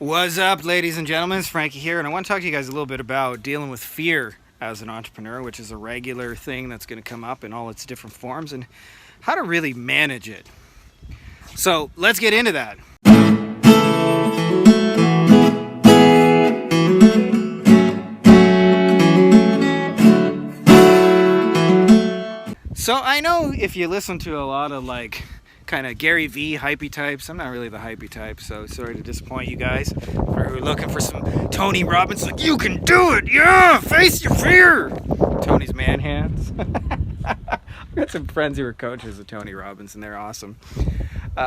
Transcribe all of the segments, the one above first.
What's up, ladies and gentlemen? It's Frankie here, and I want to talk to you guys a little bit about dealing with fear as an entrepreneur, which is a regular thing that's going to come up in all its different forms, and how to really manage it. So let's get into that. So I know if you listen to a lot of kind of Gary V hypey types, I'm not really the hypey type, so sorry to disappoint you guys who are looking for some Tony Robbins, like, you can do it, yeah, face your fear. Tony's man hands. I've got some friends who are coaches of Tony Robbins, and they're awesome.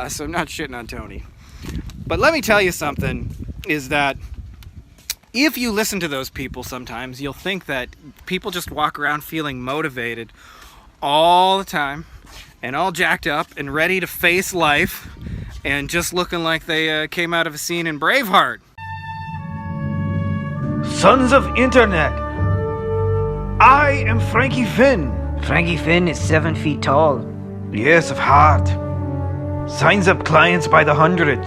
So I'm not shitting on Tony. But let me tell you something, is that if you listen to those people sometimes, you'll think that people just walk around feeling motivated all the time and all jacked up and ready to face life and just looking like they came out of a scene in Braveheart. Sons of Internet, I am Frankie Finn. Frankie Finn is 7 feet tall. Yes, of heart. Signs up clients by the hundreds.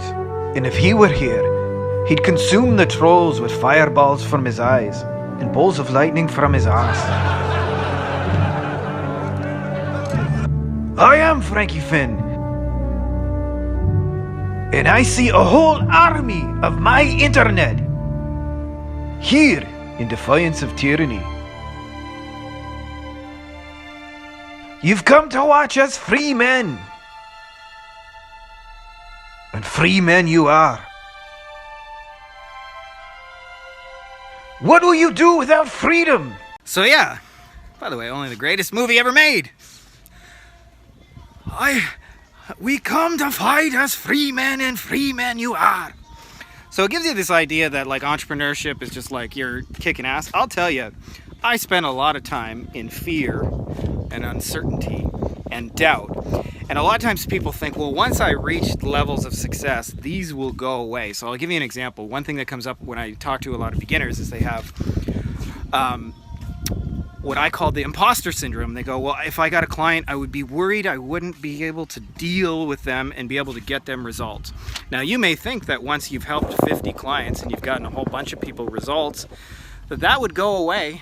And if he were here, he'd consume the trolls with fireballs from his eyes and bolts of lightning from his ass. I am Frankie Finn. And I see a whole army of my internet here in defiance of tyranny. You've come to watch us free men. And free men you are. What will you do without freedom? So yeah, by the way, only the greatest movie ever made. We come to fight as free men, and free men you are. So it gives you this idea that entrepreneurship is just like you're kicking ass. I'll tell you, I spent a lot of time in fear and uncertainty and doubt. And a lot of times people think, well, once I reach levels of success, these will go away. So I'll give you an example. One thing that comes up when I talk to a lot of beginners is they have what I call the imposter syndrome. They go, well, if I got a client, I would be worried I wouldn't be able to deal with them and be able to get them results. Now, you may think that once you've helped 50 clients and you've gotten a whole bunch of people results, that would go away,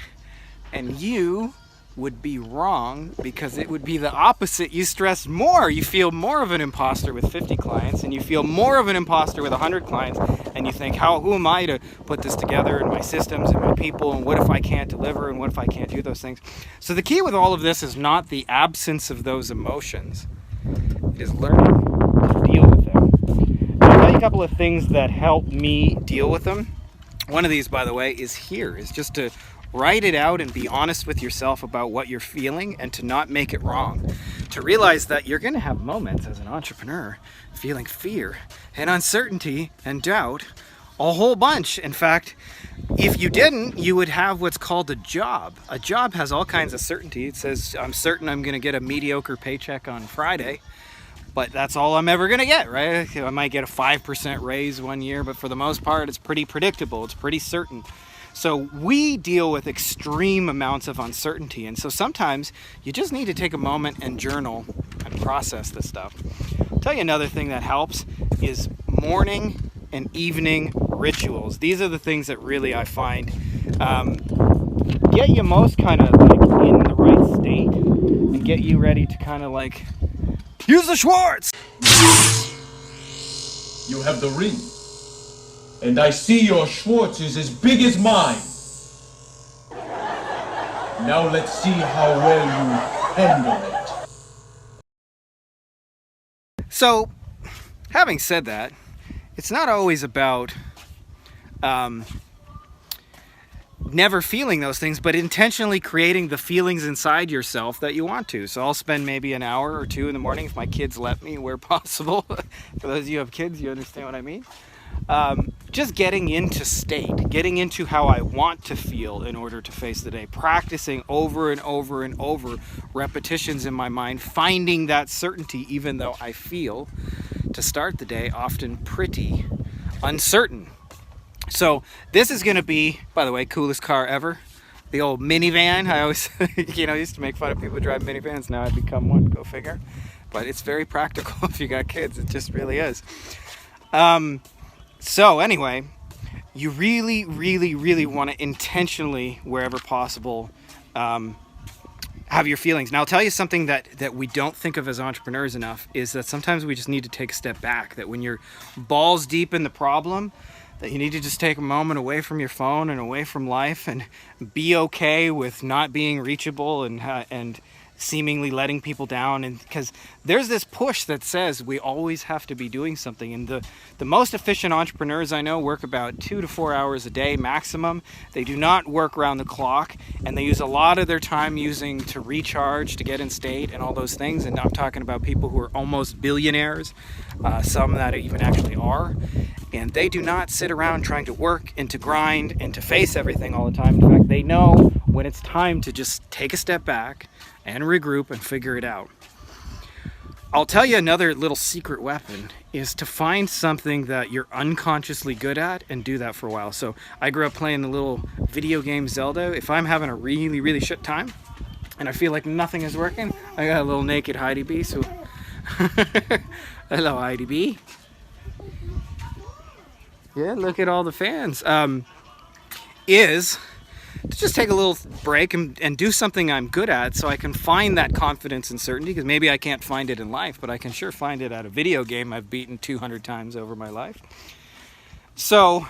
and you would be wrong, because it would be the opposite. You stress more. You feel more of an imposter with 50 clients, and you feel more of an imposter with 100 clients, and you think, who am I to put this together, and my systems and my people, and what if I can't deliver, and what if I can't do those things? So the key with all of this is not the absence of those emotions. It is learning to deal with them. I'll tell you a couple of things that help me deal with them. One of these, by the way, is just to write it out and be honest with yourself about what you're feeling, and to not make it wrong. To realize that you're going to have moments as an entrepreneur feeling fear and uncertainty and doubt, a whole bunch. In fact, if you didn't, you would have what's called a job. A job has all kinds of certainty. It says, I'm certain I'm going to get a mediocre paycheck on Friday, but that's all I'm ever going to get, right? I might get a 5% raise one year, but for the most part, it's pretty predictable. It's pretty certain. So we deal with extreme amounts of uncertainty, and so sometimes you just need to take a moment and journal and process this stuff. I'll tell you another thing that helps is morning and evening rituals. These are the things that really I find get you most kind of in the right state and get you ready to kind of use the schwartz. You have the ring. And I see your schwartz is as big as mine. Now let's see how well you handle it. So, having said that, it's not always about never feeling those things, but intentionally creating the feelings inside yourself that you want to. So I'll spend maybe an hour or two in the morning, if my kids let me, where possible. For those of you who have kids, you understand what I mean. Just getting into state, getting into how I want to feel in order to face the day, practicing over and over and over, repetitions in my mind, finding that certainty even though I feel, to start the day, often pretty uncertain. So this is going to be, by the way, coolest car ever. The old minivan. I always, used to make fun of people who drive minivans. Now I've become one, go figure. But it's very practical if you got kids. It just really is. So anyway, you really, really, really want to intentionally, wherever possible, have your feelings. Now, I'll tell you something that we don't think of as entrepreneurs enough is that sometimes we just need to take a step back. That when you're balls deep in the problem, that you need to just take a moment away from your phone and away from life and be okay with not being reachable and seemingly letting people down. And because there's this push that says we always have to be doing something, and the most efficient entrepreneurs I know work about 2 to 4 hours a day maximum. They do not work around the clock, and they use a lot of their time using to recharge, to get in state and all those things. And I'm talking about people who are almost billionaires, some that even actually are, and they do not sit around trying to work and to grind and to face everything all the time. In fact, they know when it's time to just take a step back and regroup and figure it out. I'll tell you another little secret weapon is to find something that you're unconsciously good at and do that for a while. So I grew up playing the little video game Zelda. If I'm having a really, really shit time and I feel like nothing is working, I got a little naked Heidi B. So hello, Heidi B. Yeah, look at all the fans. Is to just take a little break and do something I'm good at so I can find that confidence and certainty, because maybe I can't find it in life, but I can sure find it at a video game I've beaten 200 times over my life. So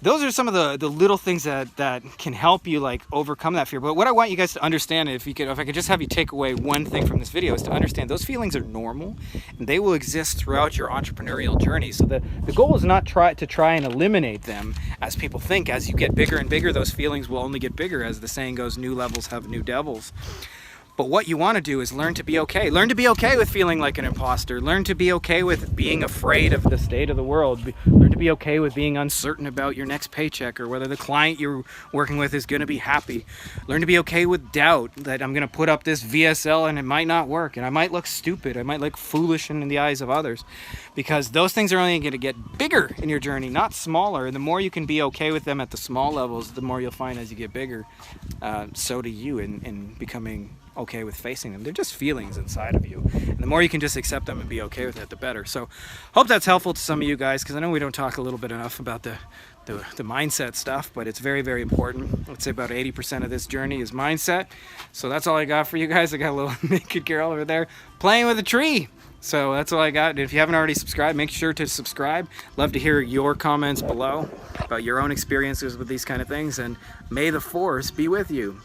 those are some of the little things that can help you like overcome that fear. But what I want you guys to understand, if I could just have you take away one thing from this video, is to understand those feelings are normal and they will exist throughout your entrepreneurial journey. So the goal is not to try and eliminate them, as people think. As you get bigger and bigger, those feelings will only get bigger. As the saying goes, new levels have new devils. But what you want to do is learn to be okay. Learn to be okay with feeling like an imposter. Learn to be okay with being afraid of the state of the world. Learn to be okay with being uncertain about your next paycheck or whether the client you're working with is going to be happy. Learn to be okay with doubt, that I'm going to put up this VSL and it might not work, and I might look stupid. I might look foolish in the eyes of others, because those things are only going to get bigger in your journey, not smaller. And the more you can be okay with them at the small levels, the more you'll find as you get bigger, so do you in becoming okay with facing them. They're just feelings inside of you, and the more you can just accept them and be okay with it, the better. So hope that's helpful to some of you guys, because I know we don't talk a little bit enough about the mindset stuff, but it's very, very important. Let's say about 80% of this journey is mindset. So that's all I got for you guys. I got a little naked girl over there playing with a tree. So that's all I got. If you haven't already subscribed, make sure to subscribe. Love to hear your comments below about your own experiences with these kind of things, and may the force be with you.